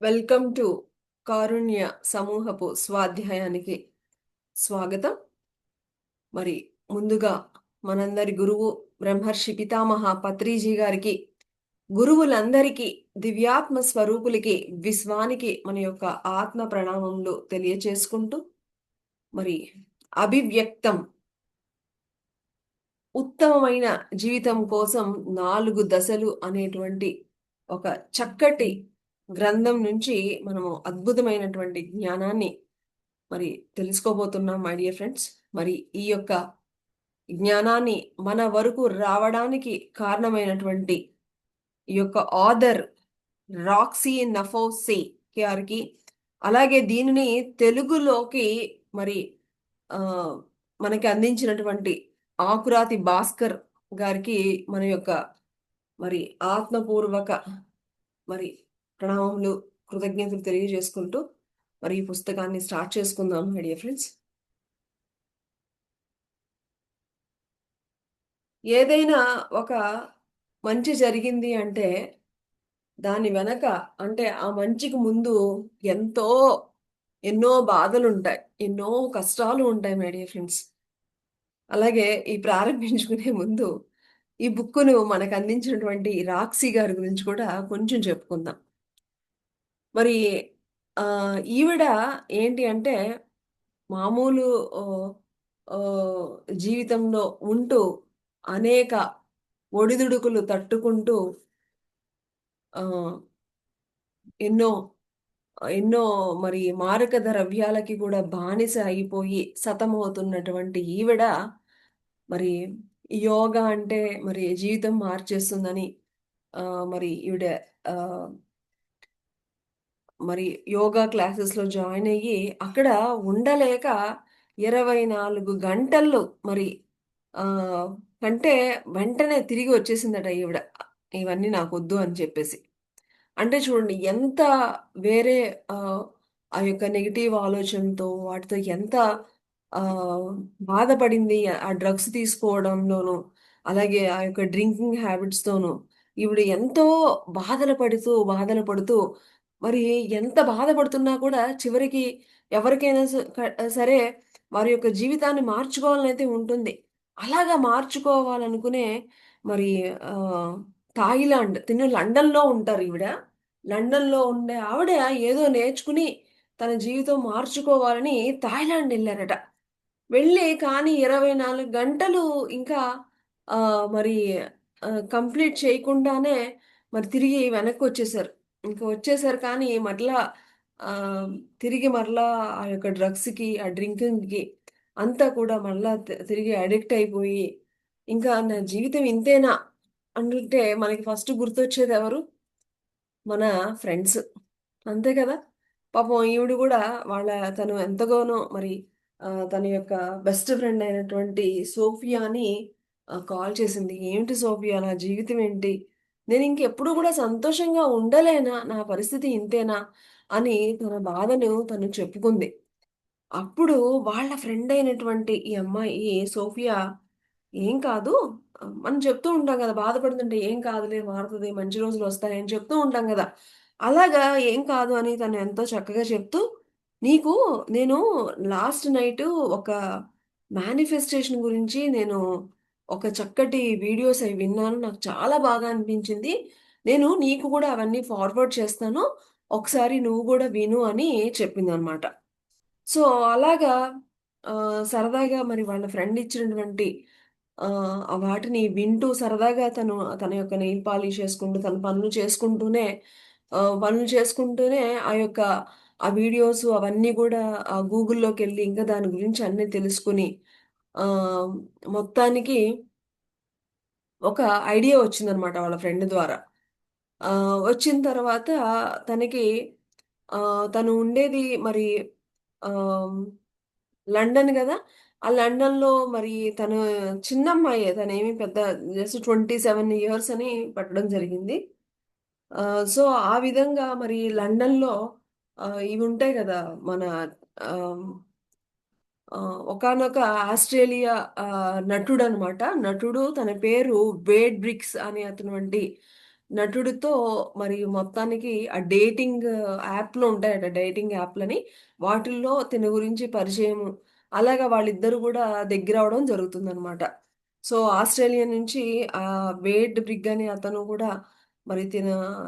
Welcome to కారుణ్య సమూహపు స్వాధ్యాయానికి స్వాగతం. మరి ముందుగా మనందరి గురువు బ్రహ్మర్షి పితామహ పత్రిజీ గారికి, గురువులందరికీ, దివ్యాత్మ స్వరూపులకి, విశ్వానికి మన యొక్క ఆత్మ ప్రణామములు తెలియచేసుకుంటూ, మరి అభివ్యక్తం ఉత్తమమైన జీవితం కోసం 4 దశలు అనేటువంటి ఒక చక్కటి గ్రంథం నుంచి మనము అద్భుతమైనటువంటి జ్ఞానాన్ని మరి తెలుసుకోబోతున్నాం మై డియర్ ఫ్రెండ్స్. మరి ఈ యొక్క జ్ఞానాన్ని మన వరకు రావడానికి కారణమైనటువంటి ఈ యొక్క ఆథర్ రాక్సీ నఫోసే గారికి, అలాగే దీనిని తెలుగులోకి మరి ఆ మనకి అందించినటువంటి ఆకురాతి భాస్కర్ గారికి మన యొక్క మరి ఆత్మపూర్వక మరి ప్రణామములు, కృతజ్ఞతలు తెలియజేసుకుంటూ మరి ఈ పుస్తకాన్ని స్టార్ట్ చేసుకుందాం మై డియర్ ఫ్రెండ్స్. ఏదైనా ఒక మంచి జరిగింది అంటే దాని వెనక, అంటే ఆ మంచికి ముందు ఎంతో ఎన్నో బాధలుంటాయి, ఎన్నో కష్టాలు ఉంటాయి మై డియర్ ఫ్రెండ్స్. అలాగే ఈ ప్రారంభించుకునే ముందు ఈ బుక్కును మనకు అందించినటువంటి రాక్సీ గారి గురించి కూడా కొంచెం చెప్పుకుందాం. మరి ఈవిడ ఏంటి అంటే మామూలు ఆహ్, ఆహ్, జీవితంలో ఉంటూ అనేక ఒడిదుడుకులు తట్టుకుంటూ ఆహ్, ఎన్నో ఎన్నో మరి మారక ద్రవ్యాలకి కూడా బానిస అయిపోయి సతమవుతున్నటువంటి ఈవిడ మరి యోగా అంటే మరి జీవితం మార్చేస్తుందని మరి ఈవిడ ఆహ్, మరి యోగా క్లాసెస్‌లో జాయిన్ అయ్యి అక్కడ ఉండలేక 24 గంటల్లో మరి ఆహ్, కంటే వెంటనే తిరిగి వచ్చేసిందట ఈవిడ. ఇవన్నీ నాకొద్దు అని చెప్పేసి. అంటే చూడండి ఎంత వేరే ఆహ్, ఆ యొక్క నెగెటివ్ ఆలోచనతో వాటితో ఎంత ఆహ్, బాధపడింది ఆ డ్రగ్స్ తీసుకోవడంలోను, అలాగే ఆ యొక్క డ్రింకింగ్ హ్యాబిట్స్‌తోను. ఈవిడ ఎంతో బాధలు పడుతూ మరి ఎంత బాధపడుతున్నా కూడా చివరికి ఎవరికైనా సరే వారి యొక్క జీవితాన్ని మార్చుకోవాలనైతే ఉంటుంది. అలాగా మార్చుకోవాలనుకునే మరి ఆహ్, థాయిలాండ్ తిను లండన్‌లో ఉంటారు ఈవిడ. లండన్‌లో ఉండే ఆవిడ ఏదో నేర్చుకుని తన జీవితం మార్చుకోవాలని థాయిలాండ్ ఎళ్లారట. వెళ్ళి కానీ 24 గంటలు ఇంకా మరి కంప్లీట్ చేయకుండానే మరి తిరిగి వెనక్కొచ్చేసారు. ఇంక వచ్చేసారు కానీ మరలా ఆహ్, తిరిగి మరలా ఆ యొక్క డ్రగ్స్‌కి, ఆ డ్రింకింగ్‌కి అంతా కూడా మళ్ళా తిరిగి అడిక్ట్ అయిపోయి, ఇంకా నా జీవితం ఇంతేనా అనుంటే మనకి ఫస్ట్ గుర్తొచ్చేదెవరు? మన ఫ్రెండ్స్. అంతే కదా! పాపం ఈవిడ గూడా వాళ్ళ తను ఎంతగానో మరి తన యొక్క బెస్ట్ ఫ్రెండ్ అయినటువంటి సోఫియాని కాల్ చేసింది. "ఏంటి సోఫియా నా జీవితం ఏంటి? నేనింకెప్పుడు గూడా సంతోషంగా ఉండలేనా? నా పరిస్థితి ఇంతేనా?" అని తన బాధను తను చెప్పుకుంది. అప్పుడు వాళ్ళ ఫ్రెండ్ అయినటువంటి ఈ అమ్మాయి సోఫియా, "ఏం కాదు." మనం చెప్తూ ఉంటాం గదా! బాధపడుతుంటే, "ఏం కాదులే మారుతది. మంచి రోజులొస్తాయి" అని చెప్తూ ఉంటాం గదా! అలాగా "ఏం కాదు" అని తను ఎంతో చక్కగా చెప్తూ, "నీకు నేను లాస్ట్ నైటు ఒక మేనిఫెస్టేషన్ గురించి నేను ఒక చక్కటి వీడియోస్ అవి విన్నాను. నాకు చాలా బాగా అనిపించింది. నేను నీకు గూడా అవన్నీ ఫార్వర్డ్ చేస్తాను. ఒకసారి నువ్వు గూడా విను" అని చెప్పిందనమాట. సో, అలాగా సరదాగా మరి వాళ్ళ ఫ్రెండ్ ఇచ్చినటువంటి వాటిని వింటూ సరదాగా తను తన యొక్క నెయిల్ పాలిష్ చేసుకుంటూ, తన పనులు చేసుకుంటూనే ఆ యొక్క ఆ వీడియోస్ అవన్నీ గూడా గూగుల్‌లోకెళ్ళి ఇంకా దాని గురించి అన్నీ తెలుసుకొని ఆహ్, మొత్తానికి ఒక ఐడియా వచ్చిందనమాట వాళ్ళ ఫ్రెండ్ ద్వారా. వచ్చిన తర్వాత తనకి తను ఉండేది మరి ఆహ్ లండన్ గదా! ఆ లండన్‌లో మరి తను చిన్నమ్మాయే. తనేమి పెద్ద జస్ట్ 27 ఇయర్స్ అని పెట్టడం జరిగింది. సో, ఆ విధంగా మరి లండన్‌లో ఇవుంటాయి గదా! మన ఆహ్, ఒకానొక ఆస్ట్రేలియా నటుడనమాట. నటుడు తన పేరు వేడ్ బ్రిక్స్ అనే అటువంటి నటుడితో మరి మొత్తానికి ఆ డేటింగ్ యాప్‌లో ఉంటాయట డేటింగ్ యాప్‌లని. వాటిల్లో తిన గురించి పరిచయము. అలాగా వాళ్ళిద్దరూ గూడా దగ్గరవ్వడం జరుగుతుందనమాట. సో, ఆస్ట్రేలియా నుంచి వేడ్ బ్రిగ్ అనే అతను గూడా మరి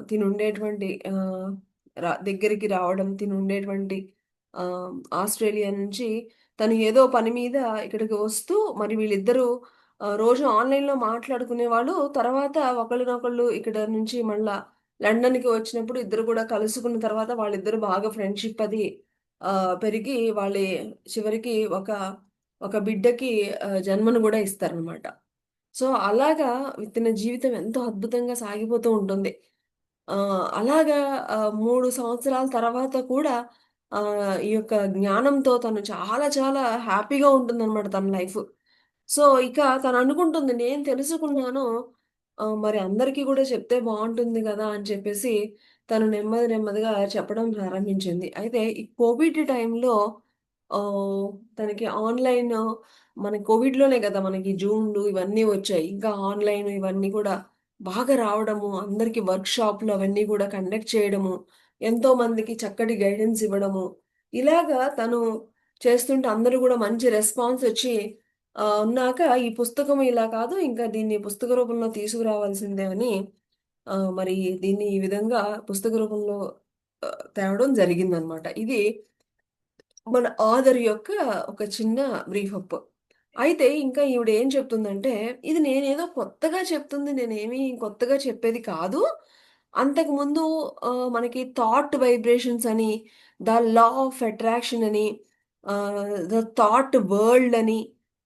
తినుండేటువంటి దగ్గరికి రావడం, తినుండేటువంటి ఆహ్, ఆస్ట్రేలియా నుంచి తను ఏదో పని మీద ఇక్కడికి వస్తూ మరి వీళ్ళిద్దరూ రోజు ఆన్‌లైన్‌లో మాట్లాడుకునేవాళ్ళు. తర్వాత ఒకళ్ళనొకళ్ళు ఇక్కడ నుంచి మళ్ళా లండన్‌కి వచ్చినప్పుడు ఇద్దరు కూడా కలుసుకున్న తర్వాత వాళ్ళిద్దరూ బాగా ఫ్రెండ్‌షిప్ అది పెరిగి వాళ్ళి చివరికి ఒక బిడ్డకి జన్మను గూడా ఇస్తారనమాట. సో, అలాగా తన జీవితం ఎంతో అద్భుతంగా సాగిపోతూ ఉంటుంది. అలాగా 3 సంవత్సరాల తర్వాత కూడా ఈ యొక్క జ్ఞానంతో తను చాలా చాలా హ్యాపీగా ఉంటుందనమాట తన లైఫ్. సో, ఇక తననుకుంటుంది నేను తెలుసుకున్నాను. మరి అందరికీ గూడా చెప్తే బావుంటుంది గదా! అని చెప్పేసి తను నెమ్మది నెమ్మదిగా చెప్పడం ప్రారంభించింది. అయితే ఈ కోవిడ్ టైంలో ఆహ్, తనకి ఆన్‌లైన్ మన కోవిడ్‌లోనే గదా! మనకి జూమ్‌లు ఇవన్నీ వచ్చాయి. ఇంకా ఆన్‌లైన్ ఇవన్నీ కూడా బాగా రావడము, అందరికి వర్క్‌షాప్‌లు అవన్నీ గూడా కండక్ట్ చేయడము, ఎంతో మందికి చక్కటి గైడెన్స్ ఇవ్వడము. ఇలాగా తను చేస్తుంటే అందరూ గూడా మంచి రెస్పాన్స్ ఒచ్చి ఉన్నాక ఈ పుస్తకం ఇలా కాదు ఇంకా దీన్ని పుస్తక రూపంలో తీసుకురావాల్సిందే అని మరి దీన్ని ఈ విధంగా పుస్తక రూపంలో తేవడం జరిగిందనమాట. ఇది మన ఆథర్ యొక్క ఒక చిన్న బ్రీఫ్ అప్. అయితే ఇంకా ఈవిడ ఏం చెప్తుందంటే, ఇది నేనేదో కొత్తగా చెప్తుంది. నేనేమి కొత్తగా చెప్పేది కాదు. అంతకుముందు మనకి థాట్ వైబ్రేషన్స్ అని, ద లా ఆఫ్ అట్రాక్షన్ అని, ద థాట్ వరల్డ్ అని,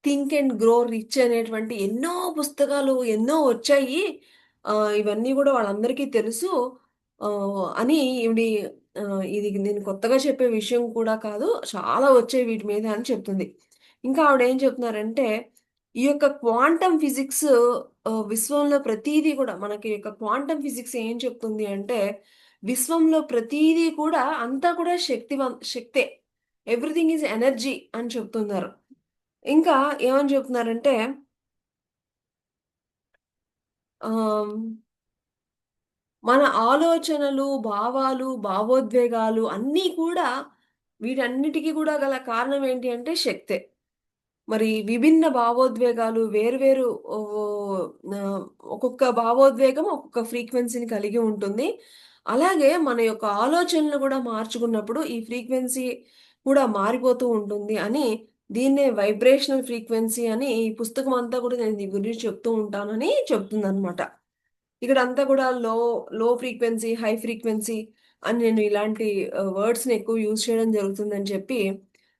థింక్ అండ్ గ్రో రిచ్ అనేటువంటి ఎన్నో పుస్తకాలు ఎన్నో వచ్చాయి. ఇవన్నీ గూడా వాళ్ళందరికీ తెలుసు. అని ఈవిడి ఇది నేను కొత్తగా చెప్పే విషయం కూడా కాదు. చాలా వచ్చాయి వీటి మీద అని చెప్తుంది. ఇంకా ఆవిడేం చెప్తున్నారంటే, ఈ యొక్క క్వాంటమ్ ఫిజిక్స్ విశ్వంలో ప్రతీదీ కూడా మనకి యొక్క క్వాంటమ్ ఫిజిక్స్ ఏం చెప్తుంది అంటే, విశ్వంలో ప్రతీదీ కూడా అంతా కూడా శక్తే. ఎవ్రీథింగ్ ఈజ్ ఎనర్జీ అని చెప్తున్నారు. ఇంకా ఏమని చెప్తున్నారంటే ఆహ్ మన ఆలోచనలు, భావాలు, భావోద్వేగాలు అన్నీ కూడా వీటన్నిటికి కూడా గల కారణం ఏంటి అంటే శక్తే. మరి విభిన్న భావోద్వేగాలు వేరు వేరు ఆహ్, ఒక్కొక్క భావోద్వేగం ఒక్కొక్క ఫ్రీక్వెన్సీని కలిగి ఉంటుంది. అలాగే మన యొక్క ఆలోచనలు కూడా మార్చుకున్నప్పుడు ఈ ఫ్రీక్వెన్సీ కూడా మారిపోతూ ఉంటుంది అని దీన్నే వైబ్రేషనల్ ఫ్రీక్వెన్సీ అని ఈ పుస్తకం అంతా కూడా నేను దీని గురించి చెప్తూ ఉంటానని చెప్తుందనమాట. ఇక్కడంతా కూడా లో ఫ్రీక్వెన్సీ, హై ఫ్రీక్వెన్సీ అని నేను ఇలాంటి వర్డ్స్‌ని ఎక్కువ యూజ్ చేయడం జరుగుతుందని చెప్పి,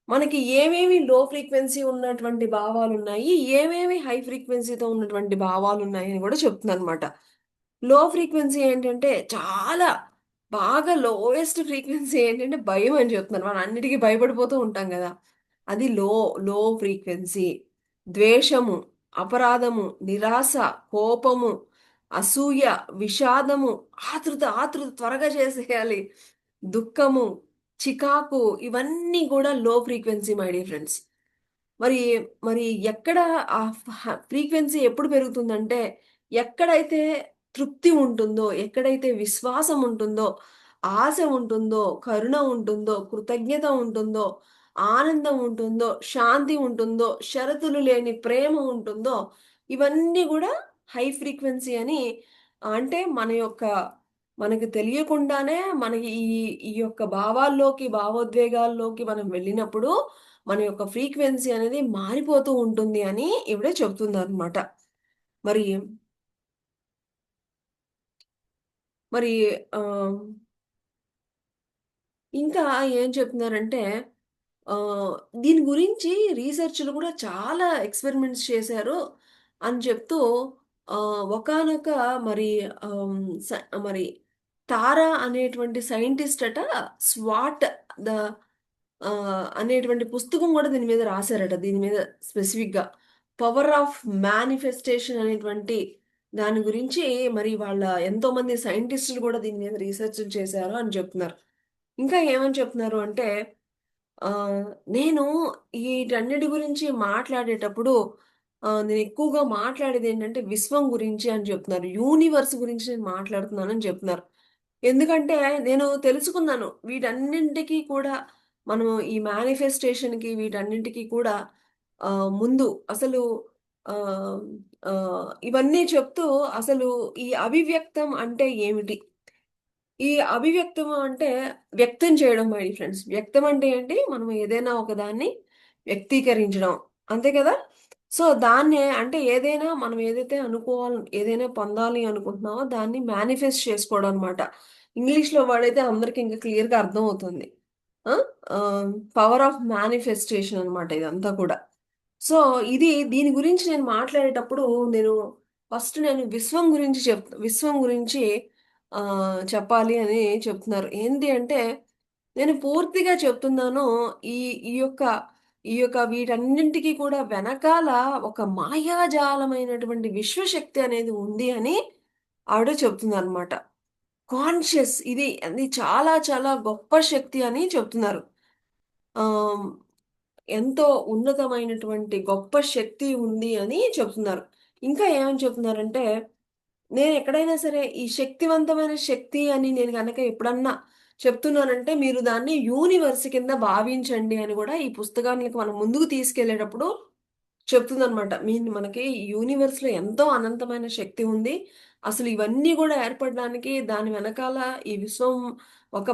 మనకి ఏమేమి లో ఫ్రీక్వెన్సీ ఉన్నటువంటి భావాలున్నాయి, ఏమేమి హై ఫ్రీక్వెన్సీతో ఉన్నటువంటి భావాలున్నాయని గూడా చెప్తుందనమాట. లో ఫ్రీక్వెన్సీ ఏంటంటే చాలా బాగా లోయెస్ట్ ఫ్రీక్వెన్సీ ఏంటంటే భయం అని చెప్తున్నారు. మనం అన్నిటికి భయపడిపోతూ ఉంటాం గదా! అది లో ఫ్రీక్వెన్సీ. ద్వేషము, అపరాధము, నిరాశ, కోపము, అసూయ, విషాదము, ఆతృత త్వరగా చేసేయాలి. దుఃఖము, చికాకు ఇవన్నీ గూడా లో ఫ్రీక్వెన్సీ మై డియర్ ఫ్రెండ్స్. మరి, మరి ఎక్కడ ఆ ఫ్రీక్వెన్సీ ఎప్పుడు పెరుగుతుందంటే, ఎక్కడైతే తృప్తి ఉంటుందో, ఎక్కడైతే విశ్వాసం ఉంటుందో, ఆశ ఉంటుందో, కరుణ ఉంటుందో, కృతజ్ఞత ఉంటుందో, ఆనందం ఉంటుందో, శాంతి ఉంటుందో, షరతులు లేని ప్రేమ ఉంటుందో, ఇవన్నీ గూడా హై ఫ్రీక్వెన్సీ అని అంటే మనకు తెలియకుండానే మనకి ఈ యొక్క భావాల్లోకి, భావోద్వేగాల్లోకి మనం వెళ్ళినప్పుడు మన యొక్క ఫ్రీక్వెన్సీ అనేది మారిపోతూ ఉంటుంది అని ఈవిడ చెప్తుందనమాట. మరి, మరి ఆహ్, ఇంకా ఏం చెప్తున్నారంటే ఆహ్, దీని గురించి రీసెర్చ్‌లు కూడా చాలా ఎక్స్‌పెరిమెంట్స్ చేశారు అని చెప్తూ ఒకానొక మరి ఆహ్, స మరి తారా అనేటువంటి సైంటిస్ట్ అట స్వాట్ ద అనేటువంటి పుస్తకం గూడా దీని మీద రాసారట. దీని మీద స్పెసిఫిక్‌గా. 'పవర్ ఆఫ్ మేనిఫెస్టేషన్' అనేటువంటి దాని గురించి మరి వాళ్ళ ఎంతోమంది సైంటిస్టులు గూడా దీని మీద రీసెర్చ్‌లు చేశారు అని చెప్తున్నారు. ఇంకా ఏమని చెప్తున్నారు అంటే ఆహ్, నేను ఈటన్నిటి గురించి మాట్లాడేటప్పుడు నేను ఎక్కువగా మాట్లాడేది ఏంటంటే విశ్వం గురించి అని చెప్తున్నారు. యూనివర్స్ గురించి నేను మాట్లాడుతున్నానని చెప్తున్నారు. ఎందుకంటే నేను తెలుసుకున్నాను. వీటన్నింటికి కూడా మనం ఈ మేనిఫెస్టేషన్‌కి వీటన్నింటికి కూడా ముందు అసలు ఆహ్, ఇవన్నీ చెప్తూ అసలు ఈ అభివ్యక్తం అంటే ఏమిటి? ఈ అభివ్యక్తం అంటే వ్యక్తం చేయడం మై ఫ్రెండ్స్. వ్యక్తం అంటే ఏంటి? మనం ఏదైనా ఒకదాన్ని వ్యక్తీకరించడం. అంతే కదా! సో, దాన్నే అంటే ఏదైనా మనం ఏదైతే ఏదైనా పొందాలి అనుకుంటున్నామో దాన్ని మేనిఫెస్ట్ చేసుకోవడం అనమాట. ఇంగ్లీష్‌లో వాడైతే అందరికి ఇంకా క్లియర్‌గా అర్థమవుతుంది. ఆ! పవర్ ఆఫ్ మేనిఫెస్టేషన్ అనమాట ఇదంతా కూడా. సో, దీని గురించి నేను మాట్లాడేటప్పుడు నేను నేను విశ్వం గురించి చెప్పాలి అని చెప్తున్నారు. ఏంటి అంటే, నేను పూర్తిగా చెప్తున్నాను. ఈ ఈ యొక్క ఈ యొక్క వీటన్నింటికి కూడా వెనకాల ఒక మాయాజాలమైనటువంటి విశ్వశక్తి అనేది ఉంది అని ఆవిడ చెప్తుందనమాట. ఇది చాలా చాలా గొప్ప శక్తి అని చెప్తున్నారు. ఆహ్, ఎంతో ఉన్నతమైనటువంటి గొప్ప శక్తి ఉంది అని చెప్తున్నారు. ఇంకా ఏమని చెప్తున్నారంటే, నేనెక్కడైనా సరే ఈ శక్తివంతమైన శక్తి అని నేను గనక ఎప్పుడన్నా చెప్తున్నానంటే, మీరు దాన్ని యూనివర్స్ కింద భావించండి అని గూడా ఈ పుస్తకానికి మనం ముందుకు తీసుకెళ్ళేటప్పుడు చెప్తుందనమాట. మనకి యూనివర్స్‌లో ఎంతో అనంతమైన శక్తి ఉంది. అసలు ఇవన్నీ గూడా ఏర్పడడానికి దాని వెనకాల ఈ విశ్వం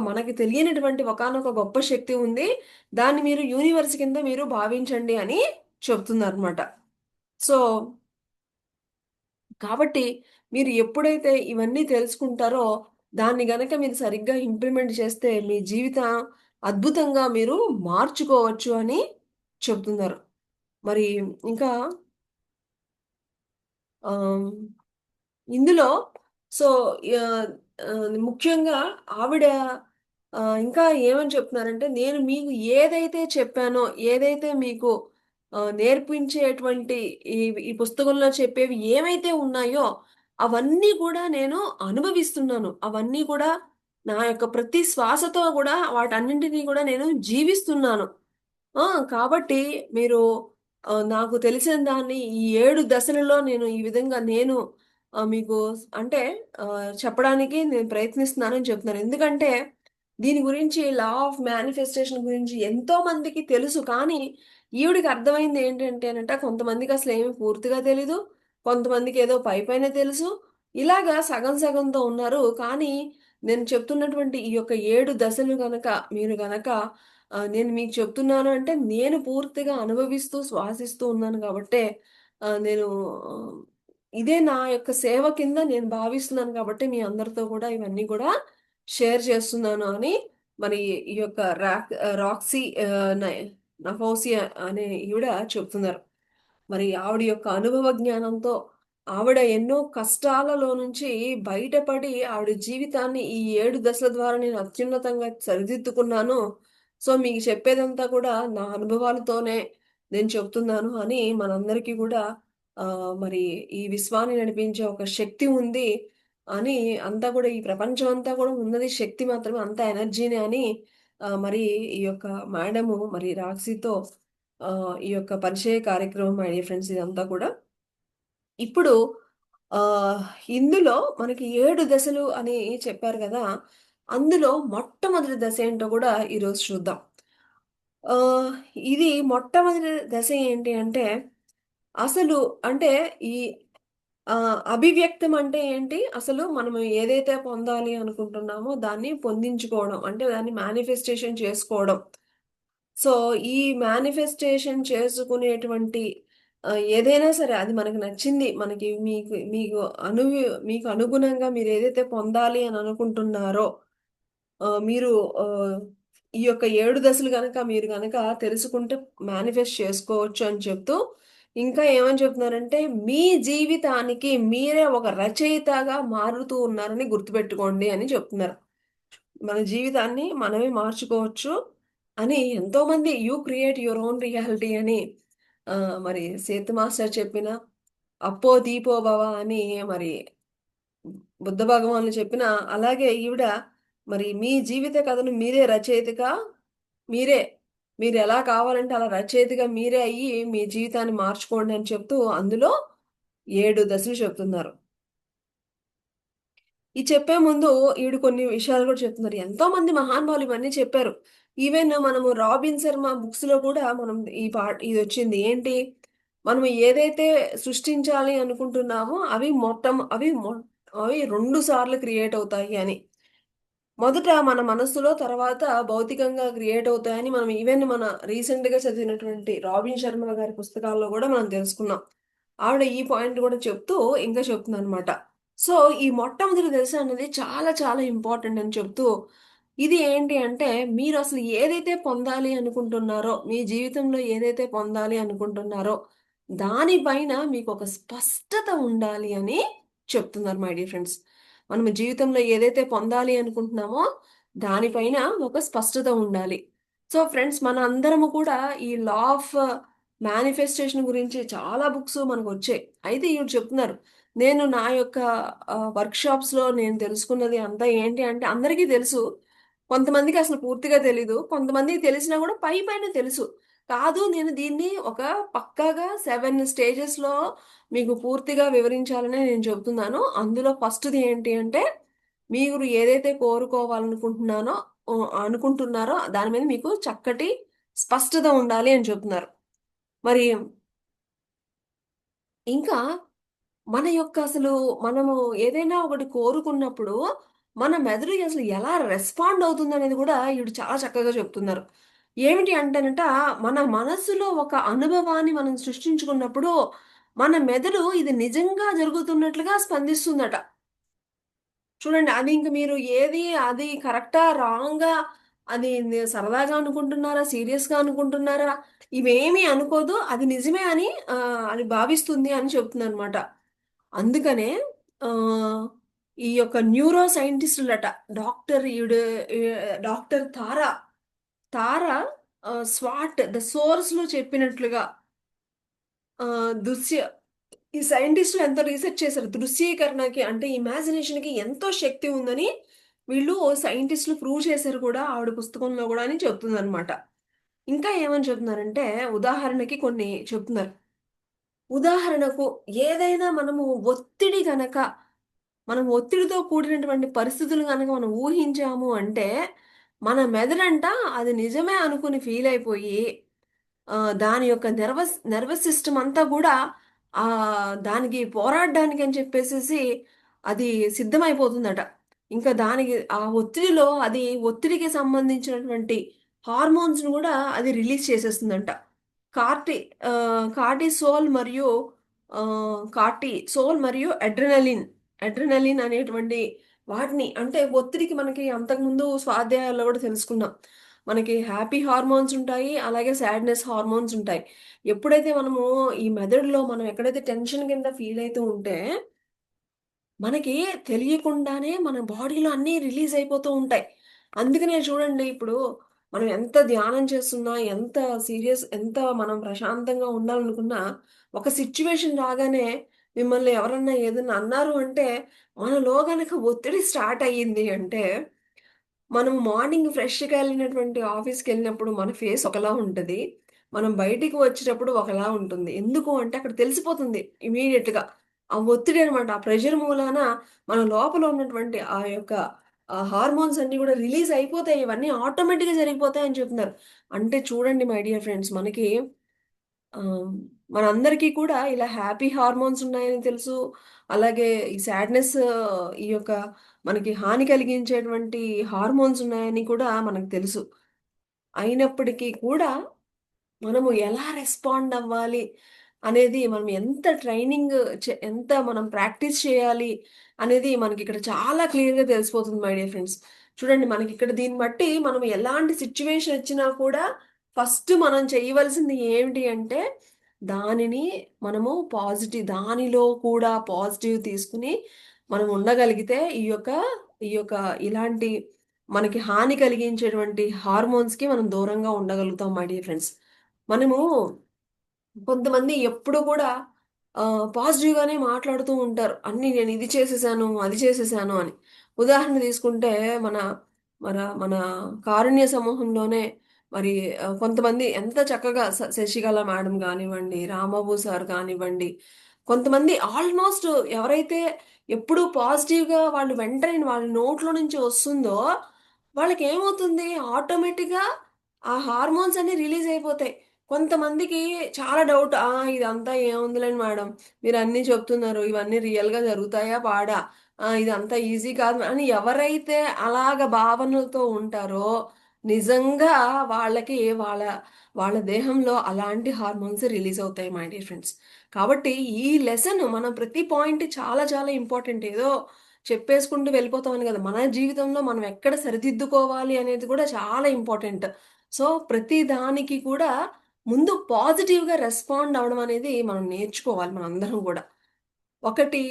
మనకి తెలియనటువంటి ఒకానొక గొప్ప శక్తి ఉంది. దాన్ని మీరు యూనివర్స్ కింద మీరు భావించండి అని చెప్తుందనమాట. సో, కాబట్టి మీరు ఎప్పుడైతే ఇవన్నీ తెలుసుకుంటారో, దాన్ని గనక మీరు సరిగ్గా ఇంప్లిమెంట్ చేస్తే మీ జీవితం అద్భుతంగా మీరు మార్చుకోవచ్చు అని చెప్తున్నారు. మరి ఇంకా ఆహ్ ఇందులో సో, యాహ్, ముఖ్యంగా ఆవిడ ఇంకా ఏమని చెప్తున్నారంటే, నేను మీకు ఏదైతే చెప్పానో, ఏదైతే మీకు నేర్పించేటువంటి ఈ ఈ పుస్తకంలో చెప్పేవి ఏమైతే ఉన్నాయో, అవన్నీ కూడా నేను అనుభవిస్తున్నాను. అవన్నీ కూడా నా యొక్క ప్రతి శ్వాసతో గూడా వాటన్నింటిని గూడా నేను జీవిస్తున్నాను. ఆ! కాబట్టి మీరు నాకు తెలిసిన దాన్ని ఈ 7 దశలలో నేను ఈ విధంగా మీకు అంటే చెప్పడానికి నేను ప్రయత్నిస్తున్నానని చెప్తున్నాను. ఎందుకంటే దీని గురించి లా ఆఫ్ మేనిఫెస్టేషన్ గురించి ఎంతో మందికి తెలుసు. కానీ ఈవిడకి అర్థమైంది ఏంటంటేనంట కొంతమందికి అసలేమి పూర్తిగా తెలీదు. కొంతమందికి ఏదో పైపైనే తెలుసు. ఇలాగా సగం సగంతో ఉన్నారు. కానీ నేను చెప్తున్నటువంటి ఈ యొక్క 7 దశలు మీరు గనక నేను మీకు చెప్తున్నాను అంటే, నేను పూర్తిగా అనుభవిస్తూ, శ్వాసిస్తూ ఉన్నాను గాబట్టే నేను ఆహ్, ఇదే నా యొక్క సేవ కింద నేను భావిస్తున్నాను కాబట్టి, మీ అందరితో కూడా ఇవన్నీ కూడా షేర్ చేస్తున్నాను అని మరి ఈ యొక్క రాక్సీ నఫోసియా అనే ఈవిడ చెప్తున్నారు. మరి ఆవిడ యొక్క అనుభవ జ్ఞానంతో ఆవిడ ఎన్నో కష్టాలలో నుంచి బయటపడి ఆవిడ జీవితాన్ని ఈ 7 దశల ద్వారా నేను అత్యున్నతంగా సరిదిద్దుకున్నాను. సో, మీకు చెప్పేదంతా కూడా నా అనుభవాలతోనే నేను చెప్తున్నాను అని మనందరికీ కూడా మరి ఈ విశ్వాన్ని నడిపించే ఒక శక్తి ఉంది అని అంతా కూడా ఈ ప్రపంచం అంతా కూడా ఉన్నది శక్తి మాత్రమే అంతా ఎనర్జీనే అని మరి ఈ యొక్క మేడము మరి రాక్సీతో ఈ యొక్క పరిచయ కార్యక్రమం మై డియర్ ఫ్రెండ్స్ ఇదంతా కూడా. ఇప్పుడు ఆహ్, ఇందులో మనకి 7 దశలు అని చెప్పారు గదా! అందులో మొట్టమొదటి దశ ఏంటో గూడా ఈరోజు చూద్దాం. ఆహ్, ఇది మొట్టమొదటి దశ ఏంటి అంటే, అసలు అంటే ఈ అభివ్యక్తం అంటే ఏంటి? అసలు మనం ఏదైతే పొందాలి అనుకుంటున్నామో దాన్ని పొందించుకోవడం. అంటే దాన్ని మేనిఫెస్టేషన్ చేసుకోవడం. సో, ఈ మేనిఫెస్టేషన్ చేసుకునేటువంటి ఏదైనా సరే అది మనకు నచ్చింది. మీకు మీకు అనుగుణంగా మీరేదైతే పొందాలి అని అనుకుంటున్నారో, మీరు ఆహ్, ఈ యొక్క 7 దశలు మీరు గనక తెలుసుకుంటే మేనిఫెస్ట్ చేసుకోవచ్చు అని చెప్తూ, ఇంకా ఏమని చెప్తున్నారంటే, మీ జీవితానికి మీరే ఒక రచయితగా మారుతూ ఉన్నారని గుర్తుపెట్టుకోండి అని చెప్తున్నారు. మన జీవితాన్ని మనమే మార్చుకోవచ్చు అని ఎంతోమంది you create your own reality అని మరి సేతు మాస్టర్ చెప్పిన అప్పో దీపో భవ అని మరి బుద్ధ భగవానులు చెప్పిన అలాగే ఈవిడ మరి మీ జీవిత కథను మీరే రచయితగా మీరే మీరు ఎలా కావాలంటే అలా రచయితగా మీరే అయ్యి మీ జీవితాన్ని మార్చుకోండి అని చెప్తూ అందులో 7 దశలు చెప్తున్నారు. ఈ చెప్పే ముందు ఈవిడ కొన్ని విషయాలు కూడా చెప్తున్నారు. ఎంతో మంది మహానుభావులు ఇవన్నీ చెప్పారు. ఈవెన్ మనము రాబిన్ శర్మ బుక్స్‌లో కూడా మనం ఇదొచ్చింది. ఏంటి? మనం ఏదైతే సృష్టించాలి అనుకుంటున్నామో అవి 2 సార్లు క్రియేట్ అవుతాయి అని. మొదట మన మనస్సులో, తర్వాత భౌతికంగా క్రియేట్ అవుతాయని మనం ఈవెన్ మన రీసెంట్‌గా చదివినటువంటి రాబిన్ శర్మ గారి పుస్తకాల్లో గూడా మనం తెలుసుకున్నాం. ఆవిడ ఈ పాయింట్ గూడా చెప్తూ ఇంకా చెప్తుందనమాట. సో, ఈ మొట్టమొదటి దశ అనేది చాలా చాలా ఇంపార్టెంట్ అని చెప్తూ, ఇది ఏంటి అంటే మీరసలు ఏదైతే పొందాలి అనుకుంటున్నారో, మీ జీవితంలో ఏదైతే పొందాలి అనుకుంటున్నారో, దానిపైన మీకొక స్పష్టత ఉండాలి అని చెప్తున్నారు మై డియర్ ఫ్రెండ్స్. మనం జీవితంలో ఏదైతే పొందాలి అనుకుంటున్నామో, దానిపైన ఒక స్పష్టత ఉండాలి. సో, ఫ్రెండ్స్ మనందరము కూడా ఈ లా ఆఫ్ మేనిఫెస్టేషన్ గురించి చాలా బుక్స్ మనకొచ్చాయి. అయితే ఈవిడ చెప్తున్నారు. నేను నా యొక్క వర్క్‌షాప్స్‌లో నేను తెలుసుకున్నది అంతా ఏంటి అంటే అందరికీ తెలుసు. కొంతమందికి అసలు పూర్తిగా తెలీదు. కొంతమందికి తెలిసినా కూడా పైపైన తెలుసు. కాదు నేను దీన్ని ఒక పక్కాగా 7 స్టేజెస్‌లో మీకు పూర్తిగా వివరించాలనే నేను చెబుతున్నాను. అందులో ఫస్ట్‌ది ఏంటి అంటే, మీరు ఏదైతే కోరుకోవాలనుకుంటున్నానో అనుకుంటున్నారో దాని మీద మీకు చక్కటి స్పష్టత ఉండాలి అని చెప్తున్నారు. మరి ఇంకా మన యొక్క అసలు మనము ఏదైనా ఒకటి కోరుకున్నప్పుడు, మన మెదడు అసలు ఎలా రెస్పాండ్ అవుతుందనేది గూడా ఈవిడ చాలా చక్కగా చెప్తున్నారు. ఏమిటి అంటేనట, మన మనస్సులో ఒక అనుభవాన్ని మనం సృష్టించుకున్నప్పుడు, మన మెదడు ఇది నిజంగా జరుగుతున్నట్లుగా స్పందిస్తుందట. చూడండి అది ఇంక మీరు అది కరెక్టా? రాంగా? అది సరదాగా అనుకుంటున్నారా? సీరియస్‌గా అనుకుంటున్నారా? ఇవేమీ అనుకోదు. అది నిజమే అని అది భావిస్తుంది అని చెప్తుందనమాట. అందుకనే ఆహ్, ఈ యొక్క న్యూరో సైంటిస్టులట డాక్టర్ తారా ద సోర్స్‌లో చెప్పినట్లుగా ఆహ్, దృశ్య ఈ సైంటిస్టులు ఎంతో రిసర్చ్ చేశారు. దృశ్యీకరణకి అంటే ఇమాజినేషన్‌కి ఎంతో శక్తి ఉందని వీళ్ళు సైంటిస్టులు ప్రూవ్ చేశారు కూడా ఆవిడ పుస్తకంలో గూడా అని చెప్తుందనమాట. ఇంకా ఏమని చెప్తున్నారంటే ఉదాహరణకి కొన్ని చెప్తున్నారు. ఉదాహరణకు ఏదైనా మనము ఒత్తిడి గనక మనం ఒత్తిడితో కూడినటువంటి పరిస్థితులు గనక మనం ఊహించాము అంటే, మన మెదడంట అది నిజమే అనుకుని ఫీల్ అయిపోయి దాని యొక్క నర్వస్ సిస్టమ్ అంతా గూడా దానికి పోరాడడానికి అని చెప్పేసేసి అది సిద్ధమైపోతుందట. ఇంకా దానికి ఆ ఒత్తిడిలో అది ఒత్తిడికి సంబంధించినటువంటి హార్మోన్స్‌ని గూడా అది రిలీజ్ చేసేస్తుందంట. కార్టి కార్టిసోల్ మరియు కార్టిసోల్ మరియు అడ్రినలిన్ అనేటువంటి వాటిని అంటే ఒత్తిడికి మనకి అంతకుముందు స్వాధ్యాయాల్లో గూడా తెలుసుకున్నాం. మనకి హ్యాపీ హార్మోన్స్ ఉంటాయి. అలాగే సాడ్‌నెస్ హార్మోన్స్ ఉంటాయి. ఎప్పుడైతే మనము ఈ మెదడులో మనం ఎక్కడైతే టెన్షన్ కింద ఫీల్ అయితూ ఉంటే, మనకి తెలియకుండానే మన బాడీలో అన్నీ రిలీజ్ అయిపోతూ ఉంటాయి. అందుకనే చూడండి ఇప్పుడు మనం ఎంత ధ్యానం చేస్తున్నా, ఎంత మనం ప్రశాంతంగా ఉండాలనుకున్నా, ఒక సిట్యుయేషన్ రాగానే మిమ్మల్ని ఎవరన్నా ఏదన్నా అన్నారు అంటే, మనలో గనక ఒత్తిడి స్టార్ట్ అయ్యింది అంటే మనం మార్నింగ్ ఫ్రెష్‌గా ఎళ్ళినటువంటి ఆఫీస్‌కెళ్ళినప్పుడు మన ఫేస్ ఒకలా ఉంటది. మనం బయటికి వచ్చేటప్పుడు ఒకలా ఉంటుంది. ఎందుకు అంటే అక్కడ తెలిసిపోతుంది ఇమ్మీడియేట్‌గా. ఆ ఒత్తిడి అనమాట. ఆ ప్రెషర్ మూలాన మన లోపల ఉన్నటువంటి ఆ యొక్క హార్మోన్స్ అన్నీ గూడా రిలీజ్ అయిపోతాయి. ఇవన్నీ ఆటోమేటిక్‌గా జరిగిపోతాయని చెప్తున్నారు. అంటే చూడండి మై డియర్ ఫ్రెండ్స్ మనకి ఆహ్, మనందరికీ కూడా ఇలా హ్యాపీ హార్మోన్స్ ఉన్నాయని తెలుసు. అలాగే ఈ సాడ్‌నెస్ ఈ యొక్క మనకి హాని కలిగించేటువంటి హార్మోన్స్ ఉన్నాయని కూడా మనకు తెలుసు. అయినప్పటికీ కూడా మనము ఎలా రెస్పాండ్ అవ్వాలి అనేది మనం ఎంత ట్రైనింగ్ ఎంత మనం ప్రాక్టీస్ చేయాలి అనేది మనకిక్కడ చాలా క్లియర్‌గా తెలిసిపోతుంది మై డియర్ ఫ్రెండ్స్. చూడండి మనకిక్కడ దీన్ని బట్టి మనం ఎలాంటి సిట్యుయేషన్ వచ్చినా కూడా ఫస్ట్ మనం చేయవలసింది ఏమిటి అంటే దానిని మనము దానిలో కూడా పాజిటివ్ తీసుకొని మనం ఉండగలిగితే ఈ యొక్క ఇలాంటి మనకి హాని కలిగించేటువంటి హార్మోన్స్‌కి మనం దూరంగా ఉండగలుగుతాం మై డియర్ ఫ్రెండ్స్. మనము కొంతమంది ఎప్పుడు కూడా పాజిటివ్‌గానే మాట్లాడుతూ ఉంటారు. అన్నీ నేను ఇది చేసేసాను, అది చేసేసాను అని. ఉదాహరణ తీసుకుంటే మన మన మన కారుణ్య సమూహంలోనే మరి కొంతమంది ఎంత చక్కగా శశికళ మేడం కానివ్వండి, రాంబాబు సార్ కానివ్వండి, కొంతమంది ఆల్మోస్ట్ ఎవరైతే ఎప్పుడూ పాజిటివ్‌గా వాళ్ళు వెంటనే వాళ్ళ నోట్లో నుంచి వస్తుందో, వాళ్ళకేమవుతుంది ఆటోమేటిక్‌గా ఆ హార్మోన్స్ అన్నీ రిలీజ్ అయిపోతాయి. కొంతమందికి చాలా డౌట్. ఇదంతా ఏముందిలేండి మేడం. మీరన్నీ చెప్తున్నారు. ఇవన్నీ రియల్‌గా జరుగుతాయా? పాడా? ఇదంతా ఈజీ కాదు అని ఎవరైతే అలాగ భావనలతో ఉంటారో నిజంగా వాళ్ళకి వాళ్ళ దేహంలో అలాంటి హార్మోన్స్ రిలీజ్ అవుతాయి మై డియర్ ఫ్రెండ్స్. కాబట్టి ఈ లెసన్ మనం ప్రతి పాయింట్ చాలా చాలా ఇంపార్టెంట్. ఏదో చెప్పేసుకుంటూ వెళ్ళిపోతామని కదా! మన జీవితంలో మనం ఎక్కడ సరిదిద్దుకోవాలి అనేది కూడా చాలా ఇంపార్టెంట్. సో, ప్రతి దానికి కూడా ముందు పాజిటివ్‌గా రెస్పాండ్ అవ్వడం అనేది మనం నేర్చుకోవాలి మనందరం గూడా. ఒకటి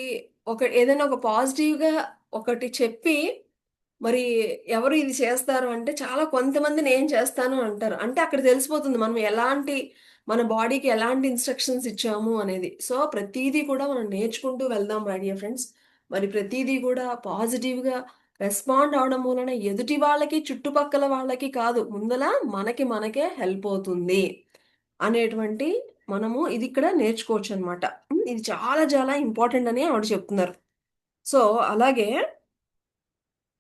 ఏదైనా ఒక పాజిటివ్‌గా ఒకటి చెప్పి మరి ఎవరు ఇది చేస్తారు అంటే చాలా కొంతమంది నేను చేస్తాను అంటారు. అంటే అక్కడ తెలిసిపోతుంది మనం మన బాడీకి ఎలాంటి ఇన్‌స్ట్రక్షన్స్ ఇచ్చాము అనేది. సో, ప్రతీదీ కూడా మనం నేర్చుకుంటూ వెళ్దాం మై డియర్ ఫ్రెండ్స్. మరి ప్రతీదీ కూడా పాజిటివ్‌గా రెస్పాండ్ అవ్వడం మూలన ఎదుటి వాళ్ళకి, చుట్టుపక్కల వాళ్ళకి కాదు ముందల మనకే హెల్ప్ అవుతుంది. అనేటువంటి మనము ఇది ఇక్కడ నేర్చుకోవచ్చనమాట. ఇది చాలా చాలా ఇంపార్టెంట్ అని ఆవిడ చెప్తున్నారు. సో, అలాగే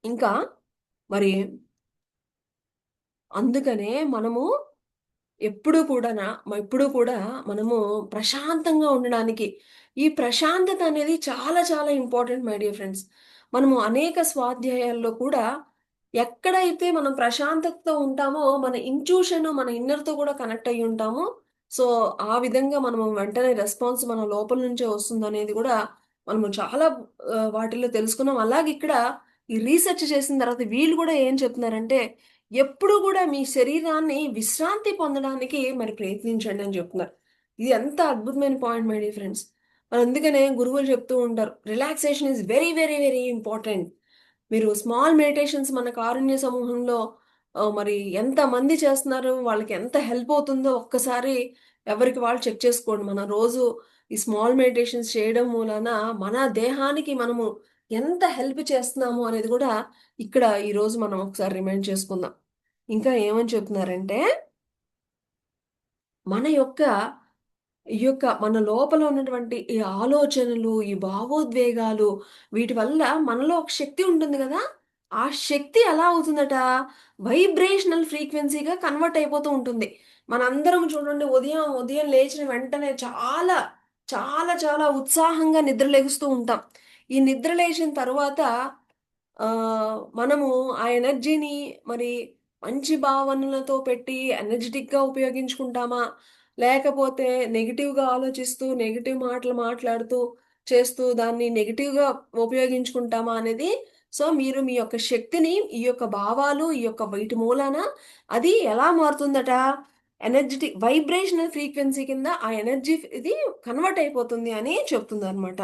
ఇంకా మరి అందుకనే మనము ఎప్పుడూ కూడా మనము ప్రశాంతంగా ఉండడానికి ఈ ప్రశాంతత అనేది చాలా చాలా ఇంపార్టెంట్ మై డియర్ ఫ్రెండ్స్. మనము అనేక స్వాధ్యాయాల్లో కూడా ఎక్కడైతే మనం ప్రశాంతతతో ఉంటామో మన ఇంట్యూషన్, మన ఇన్నర్‌తో కూడా కనెక్ట్ అయ్యి ఉంటాము. సో, ఆ విధంగా మనము వెంటనే రెస్పాన్స్ మన లోపల నుంచే వస్తుందనేది కూడా మనము చాలా వాటిల్లో తెలుసుకున్నాం. అలాగే ఇక్కడ ఈ రీసెర్చ్ చేసిన తర్వాత వీళ్ళు కూడా ఏం చెప్తున్నారంటే ఎప్పుడు గూడా మీ శరీరాన్ని విశ్రాంతి పొందడానికి మరి ప్రయత్నించండి అని జెప్తున్నారు. ఇది ఎంత అద్భుతమైన పాయింట్ మై డియర్ ఫ్రెండ్స్. అందుకనే గురువులు చెప్తూ ఉంటారు. Relaxation is very, very, very important. మీరు స్మాల్ మెడిటేషన్స్ మన కారుణ్య సమూహంలో మరి ఎంతమంది చేస్తున్నారు? వాళ్ళకి ఎంత హెల్ప్ అవుతుందో ఒక్కసారి ఎవరికి వాళ్ళు చెక్ చేసుకోండి. మనం రోజు ఈ స్మాల్ మెడిటేషన్స్ చేయడం మూలాన మన దేహానికి మనము ఎంత హెల్ప్ చేస్తున్నాము అనేది గూడా ఇక్కడ ఈరోజు మనం ఒకసారి రిమైండ్ చేసుకుందాం. ఇంకా ఏమని చెప్తున్నారంటే, మన యొక్క మన లోపల ఉన్నటువంటి ఈ ఆలోచనలు, ఈ భావోద్వేగాలు వీటి వల్ల మనలో ఒక శక్తి ఉంటుంది గదా! ఆ శక్తి ఎలా అవుతుందట? వైబ్రేషనల్ ఫ్రీక్వెన్సీగా కన్వర్ట్ అయిపోతూ ఉంటుంది. మనందరం చూడండి ఉదయం లేచిన వెంటనే చాలా ఉత్సాహంగా నిద్ర లెగుస్తూ ఉంటాం. ఈ నిద్ర లేచిన తరువాత మనము ఆ ఎనర్జీని మరి మంచి భావనలతో పెట్టి ఎనర్జిటిక్‌గా ఉపయోగించుకుంటామా? లేకపోతే నెగెటివ్‌గా ఆలోచిస్తూ, నెగెటివ్ మాటలు మాట్లాడుతూ, చేస్తూ దాన్ని నెగెటివ్‌గా ఉపయోగించుకుంటామా అనేది సో, మీరు మీ యొక్క శక్తిని ఈ యొక్క భావాలు, ఈ యొక్క వీటి మూలాన అది ఎలా మారుతుందట? వైబ్రేషనల్ ఫ్రీక్వెన్సీ కింద ఆ ఎనర్జీ ఇది కన్వర్ట్ అయిపోతుంది అని చెప్తుందనమాట.